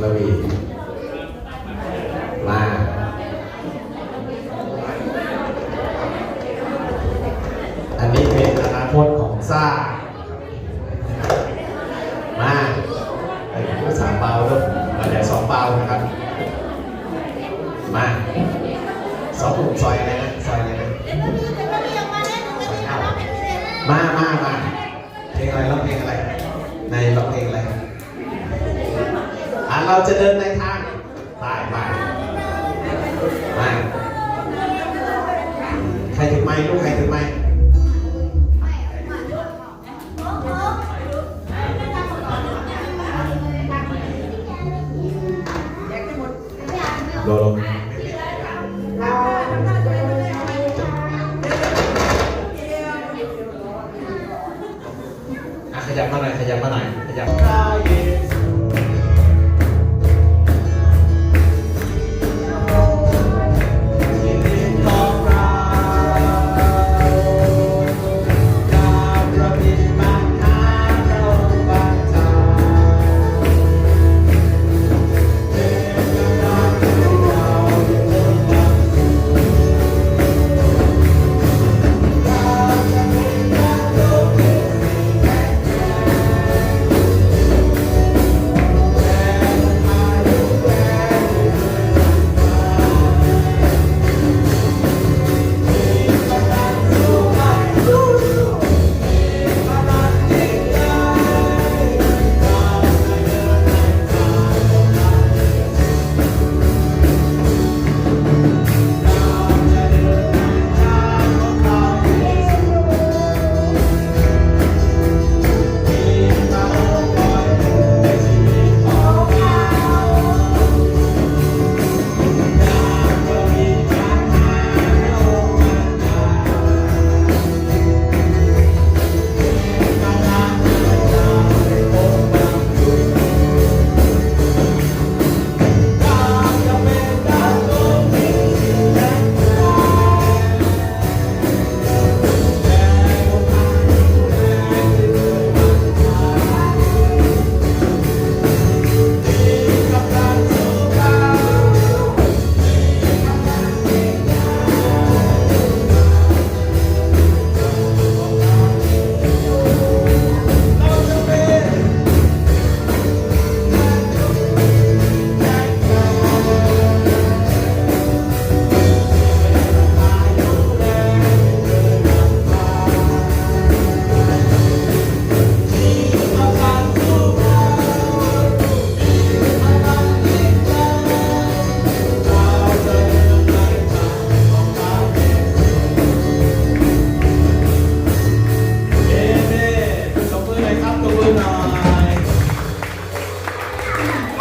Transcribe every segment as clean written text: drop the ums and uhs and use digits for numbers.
ระวีมาอันนี้เป็นอนาคตของซ่ามา3เปาลูกมาเดี๋ยว2เปานะครับมา2กลุ่มซอยอะไรนะซอยอะไรนะซอย9มาเพลงอะไรร้องเพลงอะไรในร้องเพลงอะไรเราจะเดินในทางไปใครถือไม้ลูกใครถือไม้โลขยับมาหน่อยขยับ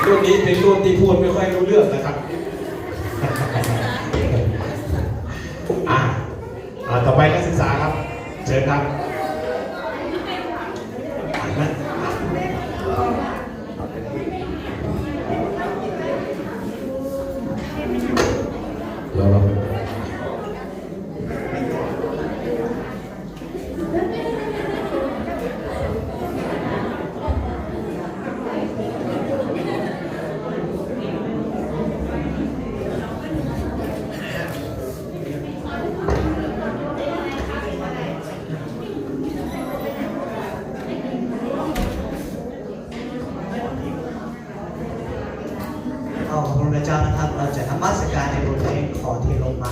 รุ่นนี้เป็นรุ่นที่พูดไม่ค่อยรู้เรื่องนะครับต่อไปนักศึกษาครับเชิญครับขอบคุณพระเจ้านะครับเราจะนมัสการในบทเพลงขอเทลงมา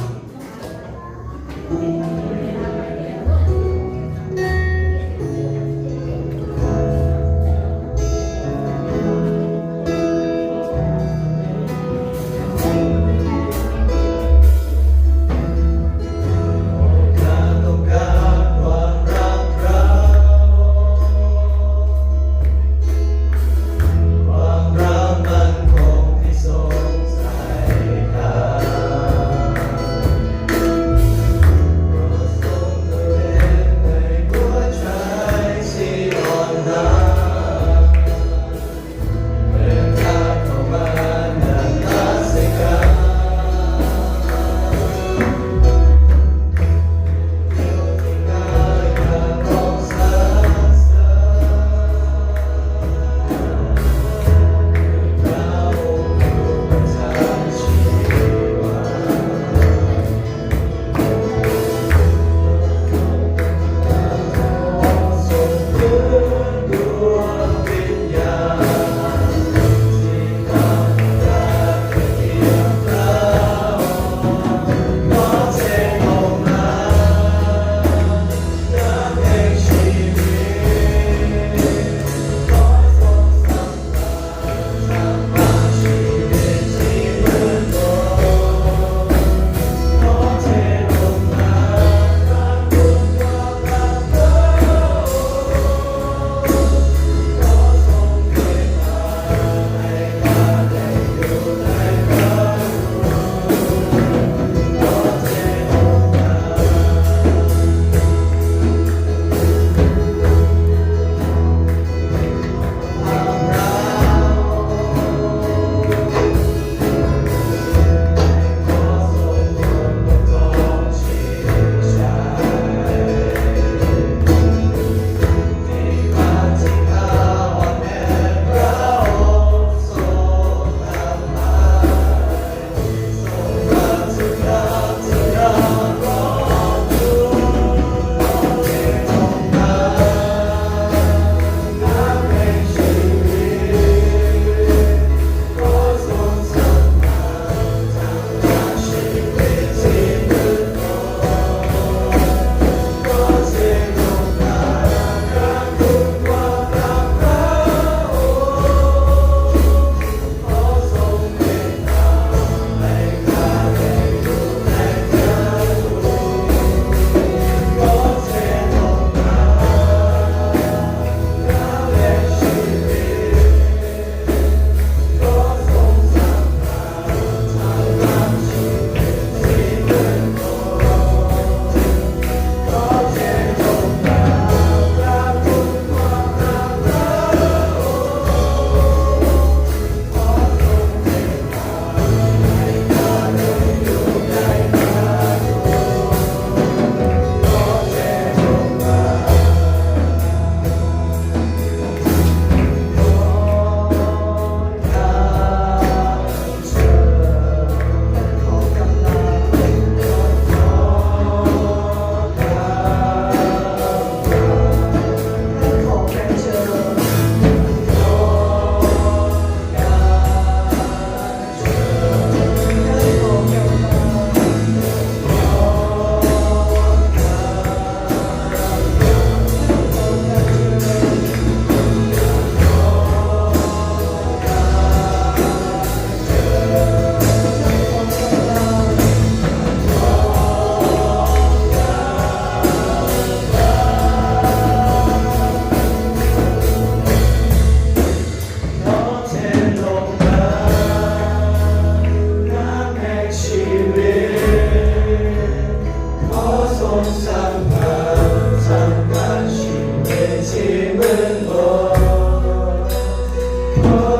Rose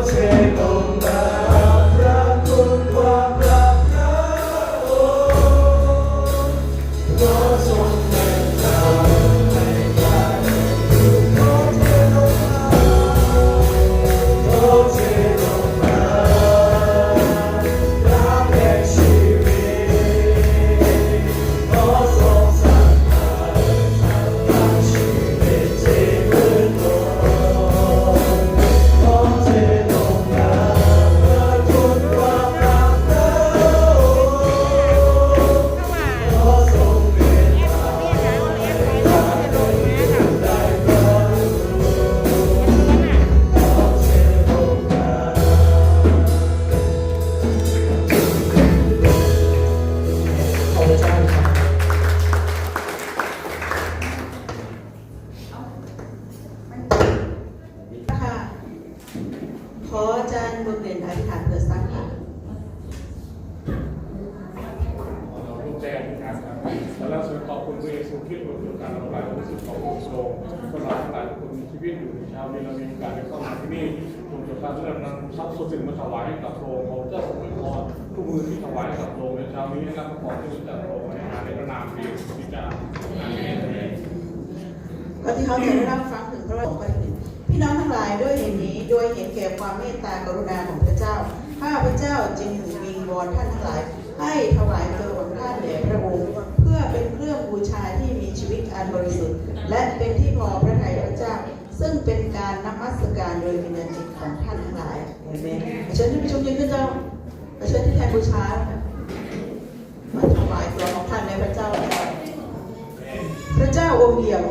เทลงมาพระคุณความรักพระองค์ขอทรงเมตตาให้กันขอเทลงมาขอเทลงมาน้ำแห่งชีวิตขอทรงสั่งมาทั้งชีวิตที่มืดมนขอเทลงมาเพื่อคุณความรักพระองค์ขอทรงเมตตาให้ได้พระรู้ขอเทลงมา ขอพระเจ้าครับ ค่ะขออาจารย์บุญเด่นอธิษฐานเพื่อสักค่ะ ลูกแจ้งนะครับแล้วเราขอบคุณพระเยซูคริสต์บนการระบายความรู้สึกของพระองค์พวกเราทั้งหลายทุกคนมีชีวิตอยู่ในเช้านี้เรามีโอกาสได้เข้ามาที่นี่รวมถึงการที่เรานำทรัพย์ส่วนหนึ่งมาถวายให้กับพระองค์ขอเจ้าทรงอวยพรทุกมือที่ถวายให้กับพระองค์ในเช้านี้นะครับขอที่จะพระองค์ในพระนามพระเยซูคริสต์เจ้าอาเมน ก่อนที่เขาจะได้รับฟังถึงพระวจนะพี่น้องทั้งหลายด้วยเหตุนี้โดยเห็นแก่ความเมตตากรุณาของพระเจ้าข้าพระเจ้าจึงวิงวอนท่านทั้งหลาย ให้ถวายตัวของท่านแด่พระองค์เพื่อเป็นเครื่องบูชาที่มีชีวิตอันบริสุทธิ์และเป็นที่พอพระทัยพระเจ้า ซึ่งเป็นการนมัสการโดยวิญญาณจิตของท่านทั้งหลายอาเมนเชิญท่านผู้ชมยืนขึ้นเจ้าเชิญที่แทนบูชามาถวายตัวของท่านในพระเจ้า พระเจ้าองค์เดียว